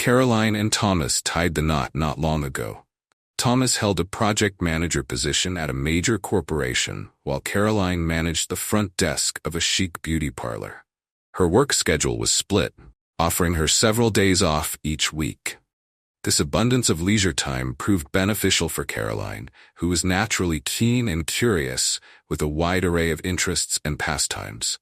Caroline and Thomas tied the knot not long ago. Thomas held a project manager position at a major corporation, while Caroline managed the front desk of a chic beauty parlor. Her work schedule was split, offering her several days off each week. This abundance of leisure time proved beneficial for Caroline, who was naturally keen and curious, with a wide array of interests and pastimes.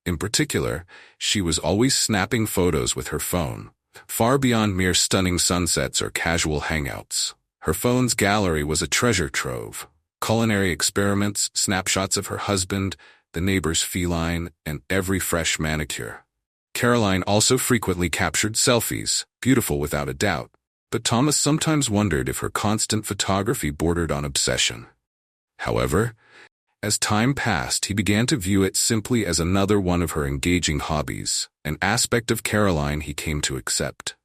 In particular, she was always snapping photos with her phone, far beyond mere stunning sunsets or casual hangouts. Her phone's gallery was a treasure trove: culinary experiments, snapshots of her husband, the neighbor's feline, and every fresh manicure. Caroline also frequently captured selfies, beautiful without a doubt, but Thomas sometimes wondered if her constant photography bordered on obsession. However, as time passed, he began to view it simply as another one of her engaging hobbies, an aspect of Caroline he came to accept.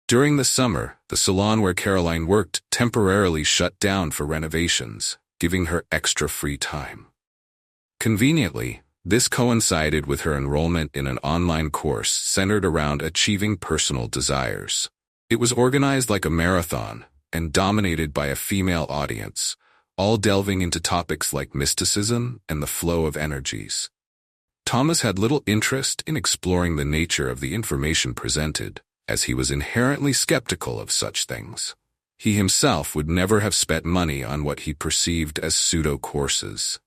During the summer, the salon where Caroline worked temporarily shut down for renovations, giving her extra free time. Conveniently, this coincided with her enrollment in an online course centered around achieving personal desires. It was organized like a marathon and dominated by a female audience, all delving into topics like mysticism and the flow of energies. Thomas had little interest in exploring the nature of the information presented, as he was inherently skeptical of such things. He himself would never have spent money on what he perceived as pseudo-courses.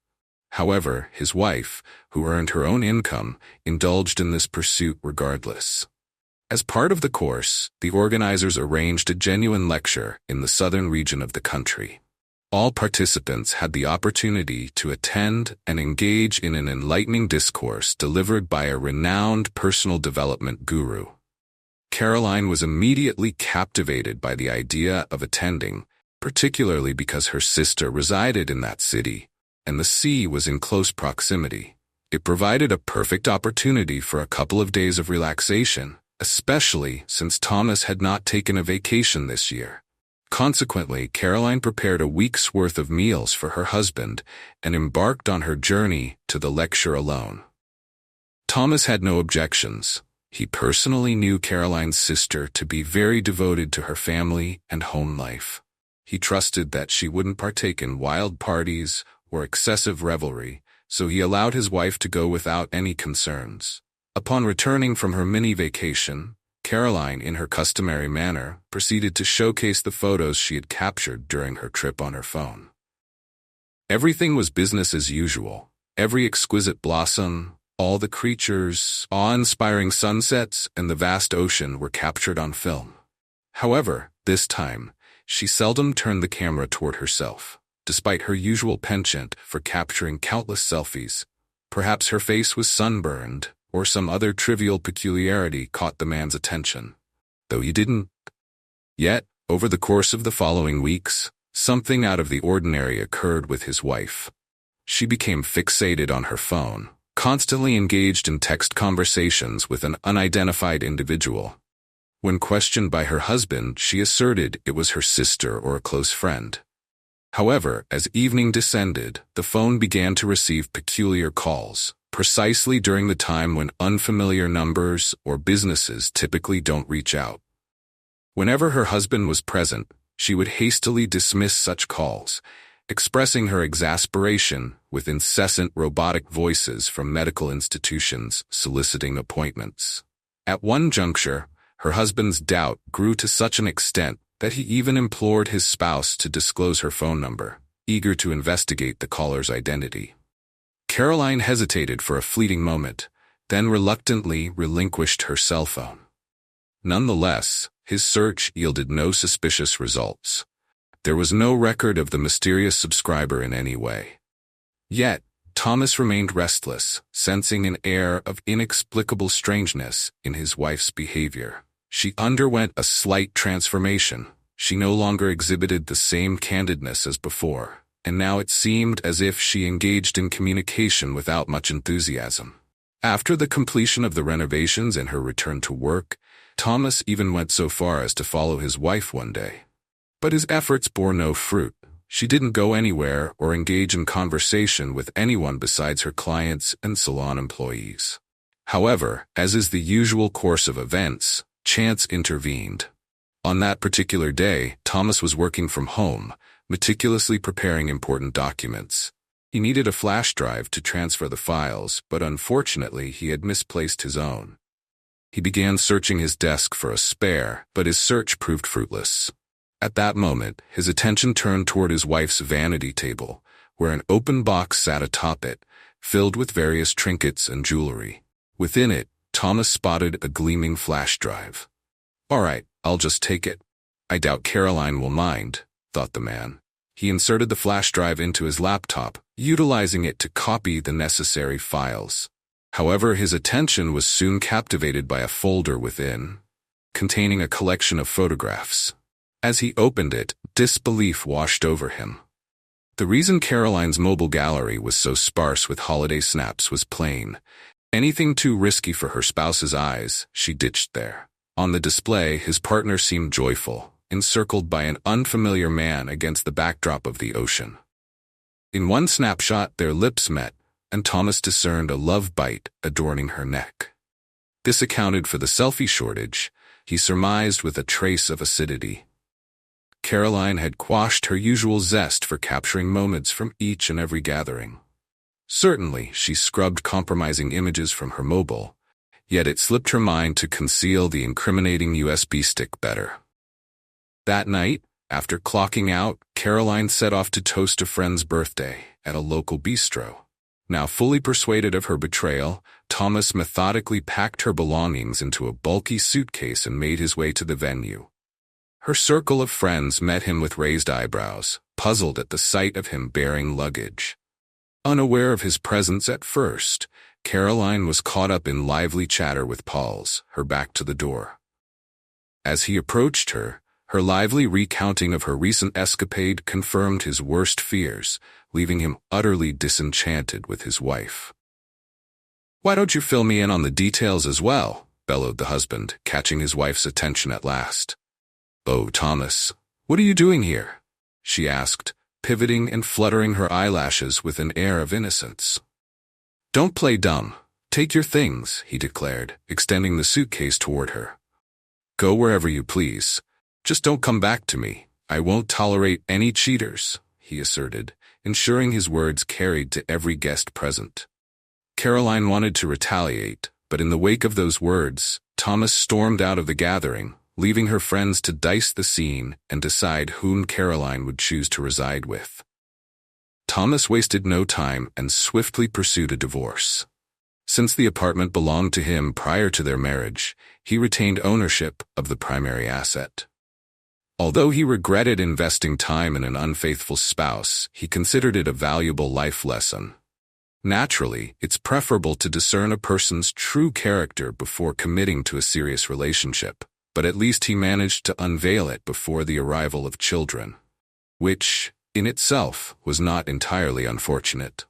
However, his wife, who earned her own income, indulged in this pursuit regardless. As part of the course, the organizers arranged a genuine lecture in the southern region of the country. All participants had the opportunity to attend and engage in an enlightening discourse delivered by a renowned personal development guru. Caroline was immediately captivated by the idea of attending, particularly because her sister resided in that city, and the sea was in close proximity. It provided a perfect opportunity for a couple of days of relaxation, especially since Thomas had not taken a vacation this year. Consequently, Caroline prepared a week's worth of meals for her husband and embarked on her journey to the lecture alone. Thomas had no objections. He personally knew Caroline's sister to be very devoted to her family and home life. He trusted that she wouldn't partake in wild parties or excessive revelry, so he allowed his wife to go without any concerns. Upon returning from her mini-vacation, Caroline, in her customary manner, proceeded to showcase the photos she had captured during her trip on her phone. Everything was business as usual. Every exquisite blossom, all the creatures, awe-inspiring sunsets, and the vast ocean were captured on film. However, this time, she seldom turned the camera toward herself, despite her usual penchant for capturing countless selfies. Perhaps her face was sunburned, or some other trivial peculiarity caught the man's attention, though he didn't. Yet, over the course of the following weeks, something out of the ordinary occurred with his wife. She became fixated on her phone, constantly engaged in text conversations with an unidentified individual. When questioned by her husband, she asserted it was her sister or a close friend. However, as evening descended, the phone began to receive peculiar calls, precisely during the time when unfamiliar numbers or businesses typically don't reach out. Whenever her husband was present, she would hastily dismiss such calls, expressing her exasperation with incessant robotic voices from medical institutions soliciting appointments. At one juncture, her husband's doubt grew to such an extent that he even implored his spouse to disclose her phone number, eager to investigate the caller's identity. Caroline hesitated for a fleeting moment, then reluctantly relinquished her cell phone. Nonetheless, his search yielded no suspicious results. There was no record of the mysterious subscriber in any way. Yet, Thomas remained restless, sensing an air of inexplicable strangeness in his wife's behavior. She underwent a slight transformation. She no longer exhibited the same candidness as before, and now it seemed as if she engaged in communication without much enthusiasm. After the completion of the renovations and her return to work, Thomas even went so far as to follow his wife one day. But his efforts bore no fruit. She didn't go anywhere or engage in conversation with anyone besides her clients and salon employees. However, as is the usual course of events, chance intervened. On that particular day, Thomas was working from home, meticulously preparing important documents. He needed a flash drive to transfer the files, but unfortunately he had misplaced his own. He began searching his desk for a spare, but his search proved fruitless. At that moment, his attention turned toward his wife's vanity table, where an open box sat atop it, filled with various trinkets and jewelry. Within it, Thomas spotted a gleaming flash drive. "All right, I'll just take it. I doubt Caroline will mind," thought the man. He inserted the flash drive into his laptop, utilizing it to copy the necessary files. However, his attention was soon captivated by a folder within, containing a collection of photographs. As he opened it, disbelief washed over him. The reason Caroline's mobile gallery was so sparse with holiday snaps was plain. Anything too risky for her spouse's eyes, she ditched there. On the display, his partner seemed joyful, encircled by an unfamiliar man against the backdrop of the ocean. In one snapshot, their lips met, and Thomas discerned a love bite adorning her neck. This accounted for the selfie shortage, he surmised with a trace of acidity. Caroline had quashed her usual zest for capturing moments from each and every gathering. Certainly, she scrubbed compromising images from her mobile, yet it slipped her mind to conceal the incriminating USB stick better. That night, after clocking out, Caroline set off to toast a friend's birthday at a local bistro. Now fully persuaded of her betrayal, Thomas methodically packed her belongings into a bulky suitcase and made his way to the venue. Her circle of friends met him with raised eyebrows, puzzled at the sight of him bearing luggage. Unaware of his presence at first, Caroline was caught up in lively chatter with Pauls, her back to the door. As he approached her, her lively recounting of her recent escapade confirmed his worst fears, leaving him utterly disenchanted with his wife. "Why don't you fill me in on the details as well?" bellowed the husband, catching his wife's attention at last. "Oh, Thomas, what are you doing here?" she asked, pivoting and fluttering her eyelashes with an air of innocence. "Don't play dumb. Take your things," he declared, extending the suitcase toward her. "Go wherever you please. Just don't come back to me. I won't tolerate any cheaters," he asserted, ensuring his words carried to every guest present. Caroline wanted to retaliate, but in the wake of those words, Thomas stormed out of the gathering, leaving her friends to dice the scene and decide whom Caroline would choose to reside with. Thomas wasted no time and swiftly pursued a divorce. Since the apartment belonged to him prior to their marriage, he retained ownership of the primary asset. Although he regretted investing time in an unfaithful spouse, he considered it a valuable life lesson. Naturally, it's preferable to discern a person's true character before committing to a serious relationship, but at least he managed to unveil it before the arrival of children, which, in itself, was not entirely unfortunate.